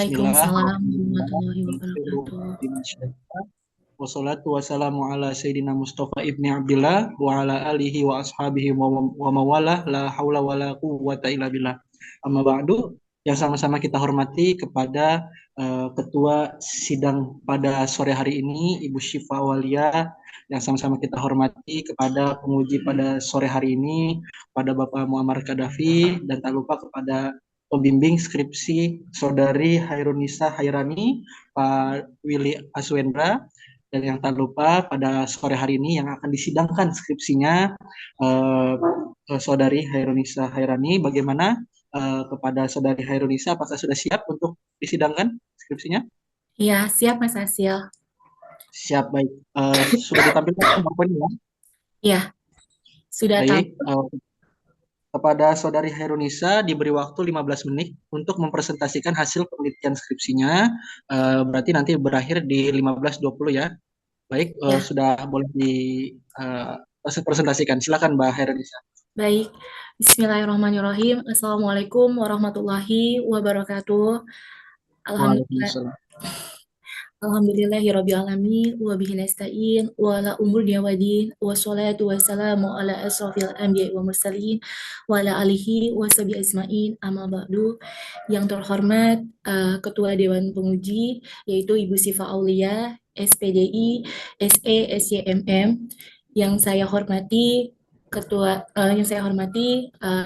Bismillah, Waalaikumsalam alhamdulillah, warahmatullahi wabarakatuh. wassalatu wassalamu ala Sayyidina Mustafa ibni Abdillah wa ala alihi wa ashabihi wa mawalah la haula wa la quwwata illa billah. Amma ba'du, yang sama-sama kita hormati kepada Ketua Sidang pada sore hari ini, Ibu Syifa Walia, yang sama-sama kita hormati kepada penguji pada sore hari ini, pada Bapak Muammar Kadafi, dan tak lupa kepada pembimbing skripsi Saudari Hairunisa Hairani, Pak Willy Aswendra, dan yang tak lupa pada sore hari ini yang akan disidangkan skripsinya eh, Saudari Hairunisa Hairani. Bagaimana kepada Saudari Hairunisa, apakah sudah siap untuk disidangkan skripsinya? Ya, siap Mas Asil. Siap, baik. Sudah ditampilkan PowerPoint ya? Ya, sudah tahu. Baik. Kepada Saudari Hairunisa diberi waktu 15 menit untuk mempresentasikan hasil penelitian skripsinya. Berarti nanti berakhir di 15.20 ya. Baik, Ya, sudah boleh dipresentasikan. Silakan Mbak Hairunisa. baik. Bismillahirrahmanirrahim. Assalamualaikum warahmatullahi wabarakatuh. Alhamdulillah. Waalaikumsalam. Alhamdulillahirrabbilalamin wa bihi nasta'in wa ala umur wadin wa salatu wa salamu ala asrafil anbiya wa mursalin wa ala alihi wa sahbihi asma'in amma ba'du. Yang terhormat Ketua Dewan Penguji yaitu Ibu Sifa Aulia, SPDI, SE, SYMM. Yang saya hormati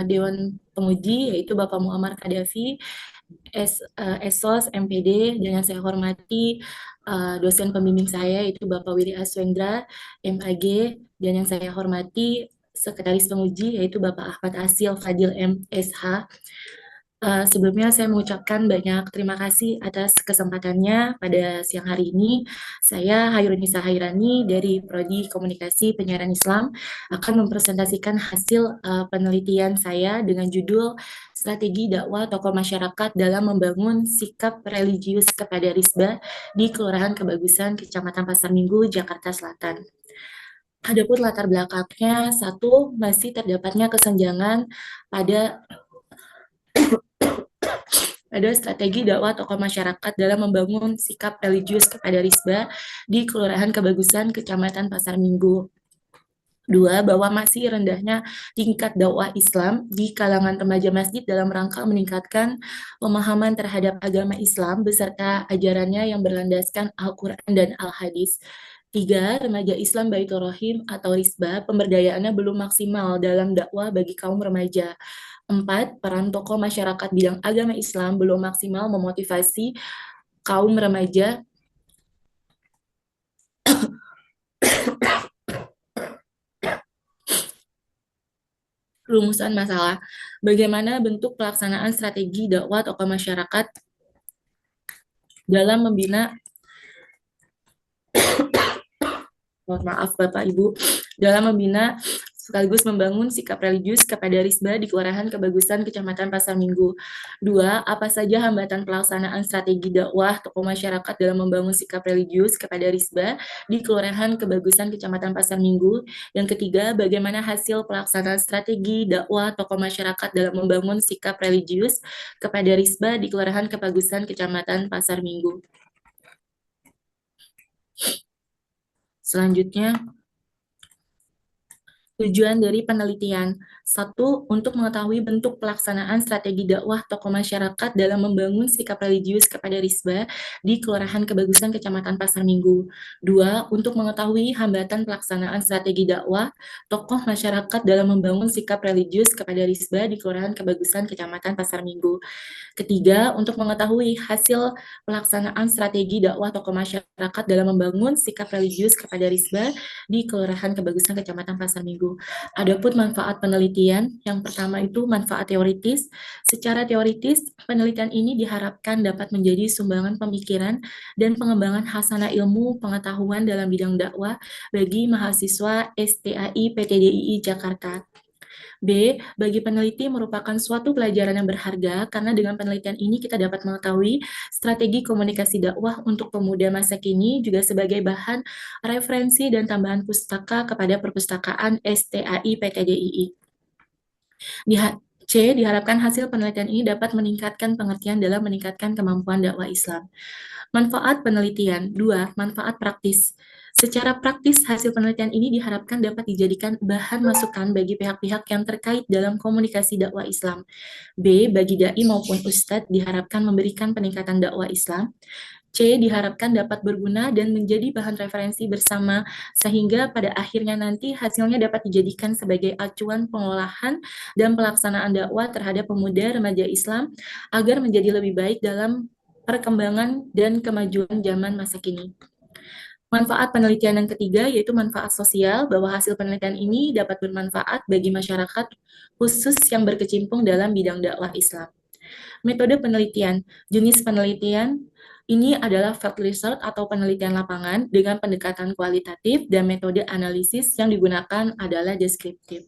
Dewan Penguji yaitu Bapak Muammar Kadafi, ESOS, MPD, dan yang saya hormati dosen pembimbing saya itu Bapak Willy Aswendra, MAG, dan yang saya hormati Sekretaris Penguji yaitu Bapak Ahmad Asil Fadil MSH. Sebelumnya saya mengucapkan banyak terima kasih atas kesempatannya pada siang hari ini. Saya Hairunisa Hairani dari Prodi Komunikasi Penyiaran Islam akan mempresentasikan hasil penelitian saya dengan judul Strategi Dakwah Tokoh Masyarakat dalam Membangun Sikap Religius kepada Risbah di Kelurahan Kebagusan, Kecamatan Pasar Minggu, Jakarta Selatan. Adapun latar belakangnya, satu, masih terdapatnya kesenjangan pada strategi dakwah tokoh masyarakat dalam membangun sikap religius kepada Risbah di Kelurahan Kebagusan, Kecamatan Pasar Minggu. Dua, bahwa masih rendahnya tingkat dakwah Islam di kalangan remaja masjid dalam rangka meningkatkan pemahaman terhadap agama Islam beserta ajarannya yang berlandaskan Al-Quran dan Al-Hadis. Tiga, remaja Islam Baitur Rahim atau Risbah, pemberdayaannya belum maksimal dalam dakwah bagi kaum remaja. Empat, peran tokoh masyarakat bidang agama Islam belum maksimal memotivasi kaum remaja. Rumusan masalah, bagaimana bentuk pelaksanaan strategi dakwah tokoh masyarakat dalam membina, maaf Bapak Ibu, dalam membina sekaligus membangun sikap religius kepada Risbah di Kelurahan Kebagusan, Kecamatan Pasar Minggu. Dua, apa saja hambatan pelaksanaan strategi dakwah tokoh masyarakat dalam membangun sikap religius kepada Risbah di Kelurahan Kebagusan, Kecamatan Pasar Minggu. Yang ketiga, bagaimana hasil pelaksanaan strategi dakwah tokoh masyarakat dalam membangun sikap religius kepada Risbah di Kelurahan Kebagusan, Kecamatan Pasar Minggu. Selanjutnya, tujuan dari penelitian. Satu, untuk mengetahui bentuk pelaksanaan strategi dakwah tokoh masyarakat dalam membangun sikap religius kepada Risbah di Kelurahan Kebagusan, Kecamatan Pasar Minggu. Dua, untuk mengetahui hambatan pelaksanaan strategi dakwah tokoh masyarakat dalam membangun sikap religius kepada Risbah di Kelurahan Kebagusan, Kecamatan Pasar Minggu. Ketiga, untuk mengetahui hasil pelaksanaan strategi dakwah tokoh masyarakat dalam membangun sikap religius kepada Risbah di Kelurahan Kebagusan, Kecamatan Pasar Minggu. Adapun manfaat penelitian, yang pertama itu manfaat teoritis. Secara teoritis, penelitian ini diharapkan dapat menjadi sumbangan pemikiran dan pengembangan hasanah ilmu pengetahuan dalam bidang dakwah bagi mahasiswa STAI PTDII Jakarta. B, bagi peneliti merupakan suatu pelajaran yang berharga karena dengan penelitian ini kita dapat mengetahui strategi komunikasi dakwah untuk pemuda masa kini juga sebagai bahan referensi dan tambahan pustaka kepada perpustakaan STAI PTDII. C. Diharapkan hasil penelitian ini dapat meningkatkan pengertian dalam meningkatkan kemampuan dakwah Islam. Manfaat penelitian. 2. Manfaat praktis. Secara praktis, hasil penelitian ini diharapkan dapat dijadikan bahan masukan bagi pihak-pihak yang terkait dalam komunikasi dakwah Islam. B. Bagi dai maupun ustadz diharapkan memberikan peningkatan dakwah Islam. C. Diharapkan dapat berguna dan menjadi bahan referensi bersama sehingga pada akhirnya nanti hasilnya dapat dijadikan sebagai acuan pengolahan dan pelaksanaan dakwah terhadap pemuda remaja Islam agar menjadi lebih baik dalam perkembangan dan kemajuan zaman masa kini. Manfaat penelitian yang ketiga yaitu manfaat sosial, bahwa hasil penelitian ini dapat bermanfaat bagi masyarakat khusus yang berkecimpung dalam bidang dakwah Islam. Metode penelitian. Jenis penelitian ini adalah field research atau penelitian lapangan dengan pendekatan kualitatif dan metode analisis yang digunakan adalah deskriptif.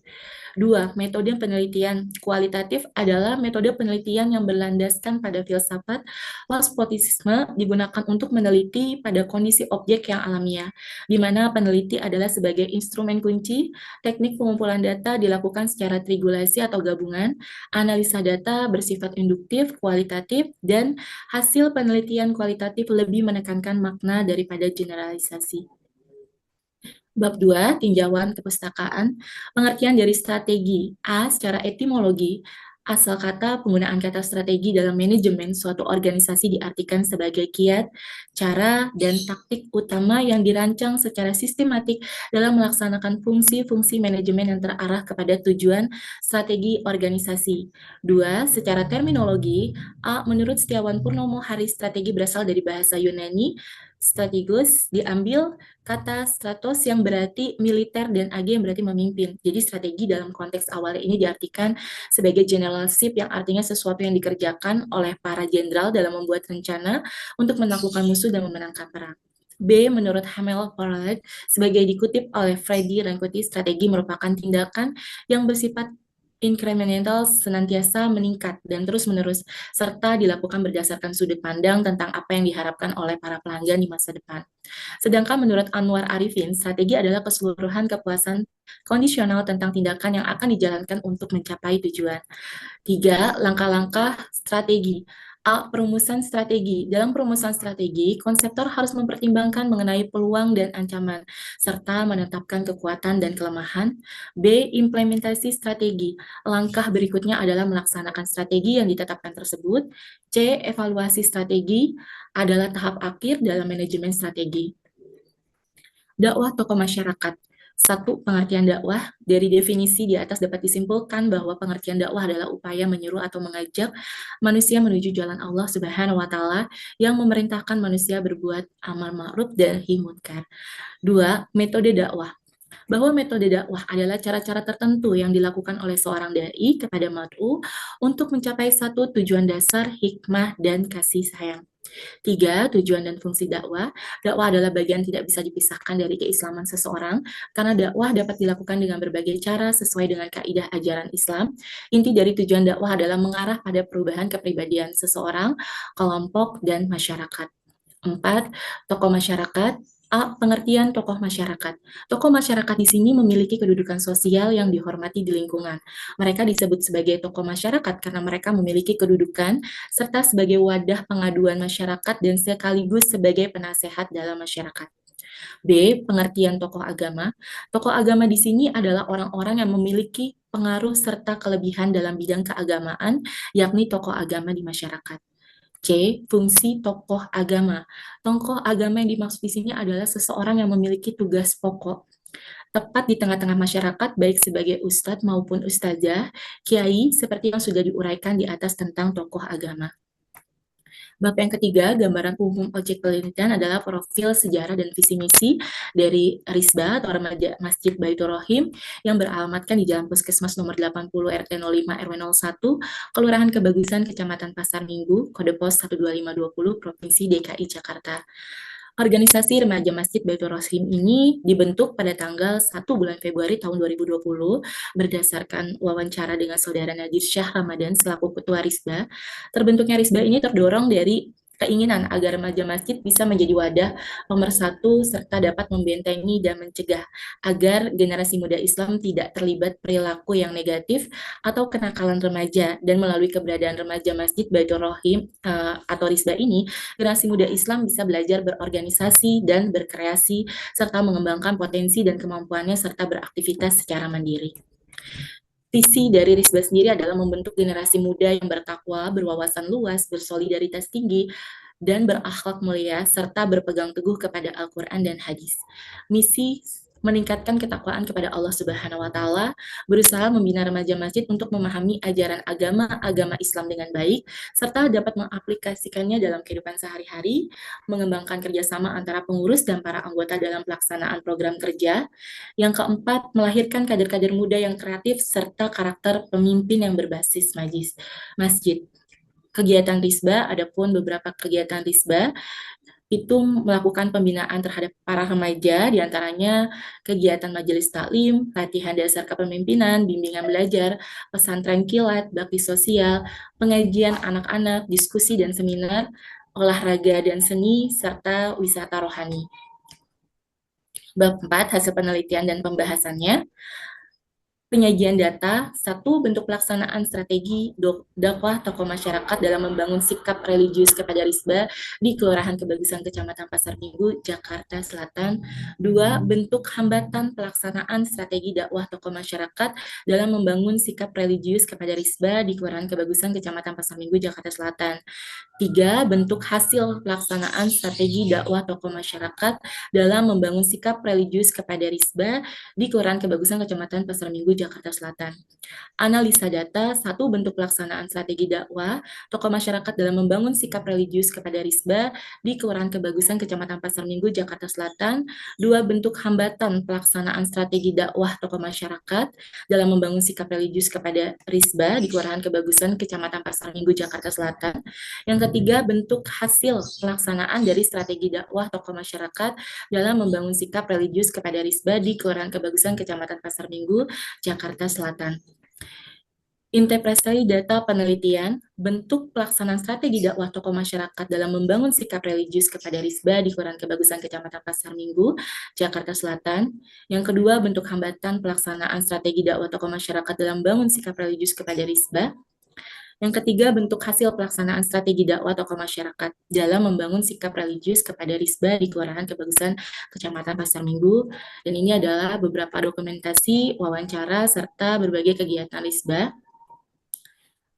2. Metode penelitian kualitatif adalah metode penelitian yang berlandaskan pada filsafat waspotisme digunakan untuk meneliti pada kondisi objek yang alamiah, di mana peneliti adalah sebagai instrumen kunci, teknik pengumpulan data dilakukan secara trigulasi atau gabungan, analisa data bersifat induktif, kualitatif, dan hasil penelitian kualitatif lebih menekankan makna daripada generalisasi. Bab 2, tinjauan kepustakaan, pengertian dari strategi. A, secara etimologi, asal kata penggunaan kata strategi dalam manajemen suatu organisasi diartikan sebagai kiat, cara, dan taktik utama yang dirancang secara sistematik dalam melaksanakan fungsi-fungsi manajemen yang terarah kepada tujuan strategi organisasi. 2, secara terminologi, A, menurut Setiawan Purnomo Hari, strategi berasal dari bahasa Yunani, strategos diambil kata stratos yang berarti militer dan ag yang berarti memimpin. Jadi strategi dalam konteks awalnya ini diartikan sebagai generalship yang artinya sesuatu yang dikerjakan oleh para jenderal dalam membuat rencana untuk menaklukkan musuh dan memenangkan perang. B. Menurut Hamel Pollard, sebagai dikutip oleh Freddy Rancotti, strategi merupakan tindakan yang bersifat incremental, senantiasa meningkat dan terus-menerus, serta dilakukan berdasarkan sudut pandang tentang apa yang diharapkan oleh para pelanggan di masa depan. Sedangkan menurut Anwar Arifin, strategi adalah keseluruhan kepuasan kondisional tentang tindakan yang akan dijalankan untuk mencapai tujuan. 3. Langkah-langkah strategi. A. Perumusan strategi. Dalam perumusan strategi, konseptor harus mempertimbangkan mengenai peluang dan ancaman, serta menetapkan kekuatan dan kelemahan. B. Implementasi strategi. Langkah berikutnya adalah melaksanakan strategi yang ditetapkan tersebut. C. Evaluasi strategi adalah tahap akhir dalam manajemen strategi. Dakwah tokoh masyarakat. 1. Pengertian dakwah. Dari definisi di atas dapat disimpulkan bahwa pengertian dakwah adalah upaya menyeru atau mengajak manusia menuju jalan Allah Subhanahu wa taala yang memerintahkan manusia berbuat amal ma'ruf dan nahi munkar. 2. Metode dakwah. Bahwa metode dakwah adalah cara-cara tertentu yang dilakukan oleh seorang dai kepada mad'u untuk mencapai satu tujuan dasar, hikmah, dan kasih sayang. 3. Tujuan dan fungsi dakwah. Dakwah adalah bagian tidak bisa dipisahkan dari keislaman seseorang, karena dakwah dapat dilakukan dengan berbagai cara sesuai dengan kaidah ajaran Islam. Inti dari tujuan dakwah adalah mengarah pada perubahan kepribadian seseorang, kelompok, dan masyarakat. 4. Tokoh masyarakat. A. Pengertian tokoh masyarakat. Tokoh masyarakat di sini memiliki kedudukan sosial yang dihormati di lingkungan. Mereka disebut sebagai tokoh masyarakat karena mereka memiliki kedudukan serta sebagai wadah pengaduan masyarakat dan sekaligus sebagai penasehat dalam masyarakat. B. Pengertian tokoh agama. Tokoh agama di sini adalah orang-orang yang memiliki pengaruh serta kelebihan dalam bidang keagamaan, yakni tokoh agama di masyarakat. C. Fungsi tokoh agama. Tokoh agama yang dimaksud di sini adalah seseorang yang memiliki tugas pokok tepat di tengah-tengah masyarakat, baik sebagai ustadz maupun ustazah, kiai, seperti yang sudah diuraikan di atas tentang tokoh agama. Bab yang ketiga, gambaran umum objek penelitian adalah profil sejarah dan visi misi dari Risbah atau Remaja Masjid Baitur Rohim yang beralamatkan di Jalan Puskesmas nomor 80 RT 05 RW 01, Kelurahan Kebagusan, Kecamatan Pasar Minggu, kode pos 12520, Provinsi DKI Jakarta. Organisasi Remaja Masjid Baitur Rohim ini dibentuk pada tanggal 1 bulan Februari tahun 2020 berdasarkan wawancara dengan Saudara Nadir Syah Ramadan selaku Ketua Risbah. Terbentuknya Risbah ini terdorong dari keinginan agar remaja masjid bisa menjadi wadah pemersatu serta dapat membentengi dan mencegah agar generasi muda Islam tidak terlibat perilaku yang negatif atau kenakalan remaja. Dan melalui keberadaan remaja Masjid Baitur Rohim atau Risbah ini, generasi muda Islam bisa belajar berorganisasi dan berkreasi serta mengembangkan potensi dan kemampuannya serta beraktivitas secara mandiri. Visi dari Risbah sendiri adalah membentuk generasi muda yang bertakwa, berwawasan luas, bersolidaritas tinggi, dan berakhlak mulia, serta berpegang teguh kepada Al-Quran dan hadis. Misi meningkatkan ketakwaan kepada Allah Subhanahu wa Ta'ala, berusaha membina remaja masjid untuk memahami ajaran agama Islam dengan baik, serta dapat mengaplikasikannya dalam kehidupan sehari-hari, mengembangkan kerjasama antara pengurus dan para anggota dalam pelaksanaan program kerja. Yang keempat, melahirkan kader-kader muda yang kreatif serta karakter pemimpin yang berbasis masjid. Kegiatan Risbah, adapun beberapa kegiatan Risbah itu melakukan pembinaan terhadap para remaja, diantaranya kegiatan majelis taklim, latihan dasar kepemimpinan, bimbingan belajar, pesantren kilat, bakti sosial, pengajian anak-anak, diskusi dan seminar, olahraga dan seni, serta wisata rohani. Bab 4, hasil penelitian dan pembahasannya. Penyajian data, satu, bentuk pelaksanaan strategi dakwah tokoh masyarakat dalam membangun sikap religius kepada Risbah di Kelurahan Kebagusan Kecamatan Pasar Minggu, Jakarta Selatan. Dua, bentuk hambatan pelaksanaan strategi dakwah tokoh masyarakat dalam membangun sikap religius kepada Risbah di Kelurahan Kebagusan Kecamatan Pasar Minggu, Jakarta Selatan. Tiga, bentuk hasil pelaksanaan strategi dakwah tokoh masyarakat dalam membangun sikap religius kepada Risbah di Kelurahan Kebagusan Kecamatan Pasar Minggu, Jakarta Selatan. Analisa data, satu, bentuk pelaksanaan strategi dakwah tokoh masyarakat dalam membangun sikap religius kepada Risbah di Kelurahan Kebagusan Kecamatan Pasar Minggu, Jakarta Selatan. Dua, bentuk hambatan pelaksanaan strategi dakwah tokoh masyarakat dalam membangun sikap religius kepada Risbah di Kelurahan Kebagusan Kecamatan Pasar Minggu, Jakarta Selatan. Yang ketiga, bentuk hasil pelaksanaan dari strategi dakwah tokoh masyarakat dalam membangun sikap religius kepada Risbah di Kelurahan Kebagusan Kecamatan Pasar Minggu, Jakarta Selatan. Interpretasi data penelitian, bentuk pelaksanaan strategi dakwah tokoh masyarakat dalam membangun sikap religius kepada Risbah di Kelurahan Kebagusan Kecamatan Pasar Minggu, Jakarta Selatan. Yang kedua, bentuk hambatan pelaksanaan strategi dakwah tokoh masyarakat dalam membangun sikap religius kepada Risbah. Yang ketiga, bentuk hasil pelaksanaan strategi dakwah tokoh masyarakat dalam membangun sikap religius kepada Risbah di Kelurahan Kebagusan Kecamatan Pasar Minggu. Dan ini adalah beberapa dokumentasi, wawancara, serta berbagai kegiatan Risbah.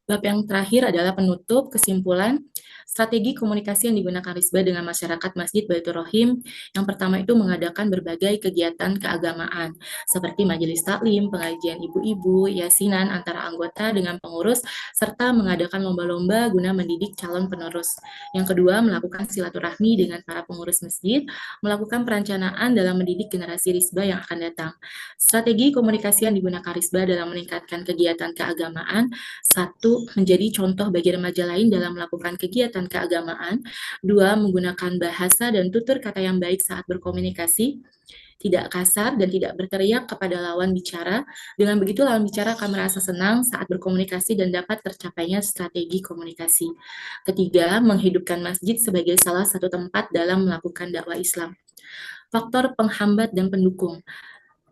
Bab yang terakhir adalah penutup, kesimpulan, strategi komunikasi yang digunakan Risbah dengan masyarakat Masjid Baitur Rohim. Yang pertama itu mengadakan berbagai kegiatan keagamaan, seperti majelis taklim, pengajian ibu-ibu, yasinan antara anggota dengan pengurus, serta mengadakan lomba-lomba guna mendidik calon penerus. Yang kedua, melakukan silaturahmi dengan para pengurus masjid, melakukan perencanaan dalam mendidik generasi Risbah yang akan datang. Strategi komunikasi yang digunakan Risbah dalam meningkatkan kegiatan keagamaan, satu, menjadi contoh bagi remaja lain dalam melakukan kegiatan keagamaan. Dua, menggunakan bahasa dan tutur kata yang baik saat berkomunikasi, tidak kasar dan tidak berteriak kepada lawan bicara. Dengan begitu, lawan bicara akan merasa senang saat berkomunikasi dan dapat tercapainya strategi komunikasi. Ketiga, menghidupkan masjid sebagai salah satu tempat dalam melakukan dakwah Islam. Faktor penghambat dan pendukung.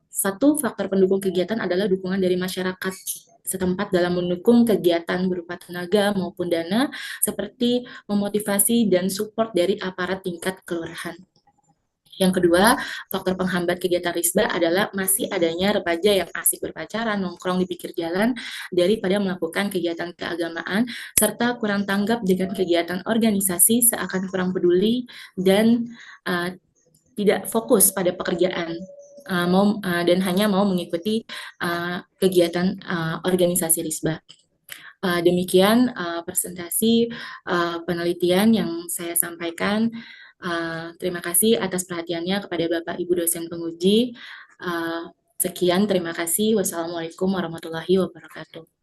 Satu, faktor pendukung kegiatan adalah dukungan dari masyarakat setempat dalam mendukung kegiatan berupa tenaga maupun dana, seperti memotivasi dan support dari aparat tingkat kelurahan. Yang kedua, faktor penghambat kegiatan Risbah adalah masih adanya remaja yang asik berpacaran, nongkrong di pinggir jalan, daripada melakukan kegiatan keagamaan, serta kurang tanggap dengan kegiatan organisasi, seakan kurang peduli dan tidak fokus pada pekerjaan. Dan hanya mau mengikuti kegiatan organisasi Risbah. Demikian presentasi penelitian yang saya sampaikan. Terima kasih atas perhatiannya kepada Bapak Ibu dosen penguji. Sekian, terima kasih. Wassalamualaikum warahmatullahi wabarakatuh.